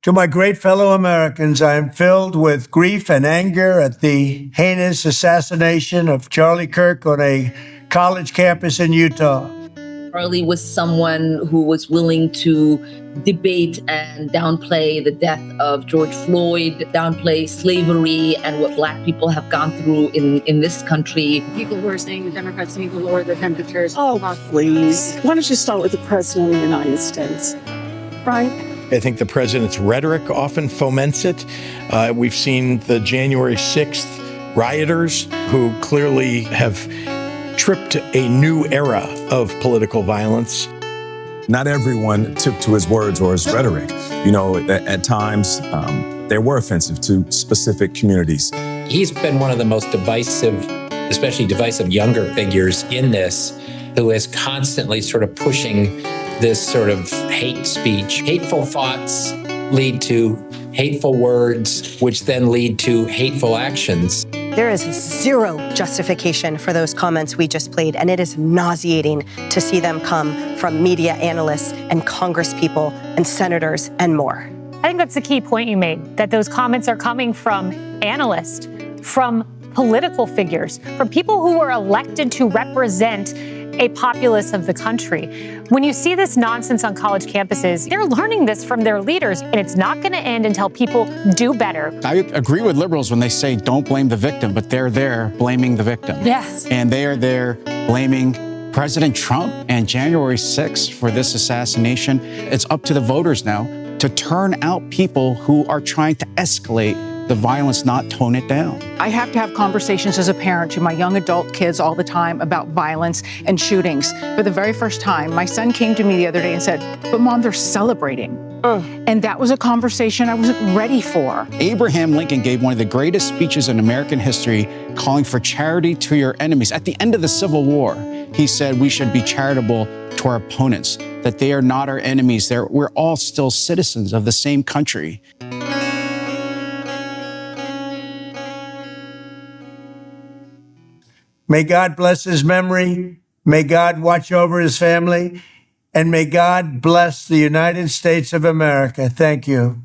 To my great fellow Americans, I am filled with grief and anger at the heinous assassination of Charlie Kirk on a college campus in Utah. Charlie was someone who was willing to debate and downplay the death of George Floyd, downplay slavery and what Black people have gone through in this country. People who are saying the Democrats need to lower their temperatures. Oh, please. Why don't you start with the President of the United States, right? I think the president's rhetoric often foments it. We've seen the January 6th rioters who clearly have tripped a new era of political violence. Not everyone took to his words or his rhetoric. You know, at times they were offensive to specific communities. He's been one of the most divisive, especially divisive younger figures in this, who is constantly sort of pushing this sort of hate speech. Hateful thoughts lead to hateful words, which then lead to hateful actions. There is zero justification for those comments we just played, and it is nauseating to see them come from media analysts and congresspeople and senators and more. I think that's the key point you made, that those comments are coming from analysts, from political figures, from people who were elected to represent a populace of the country. When you see this nonsense on college campuses, they're learning this from their leaders, and it's not going to end until people do better. I agree with liberals when they say don't blame the victim, but they're there blaming the victim. Yes. And they are there blaming President Trump and January 6th for this assassination. It's up to the voters now to turn out people who are trying to escalate the violence, not tone it down. I have to have conversations as a parent to my young adult kids all the time about violence and shootings. For the very first time, my son came to me the other day and said, "But Mom, they're celebrating." And that was a conversation I wasn't ready for. Abraham Lincoln gave one of the greatest speeches in American history, calling for charity to your enemies. At the end of the Civil War, he said we should be charitable to our opponents, that they are not our enemies. We're all still citizens of the same country. May God bless his memory. May God watch over his family. And may God bless the United States of America. Thank you.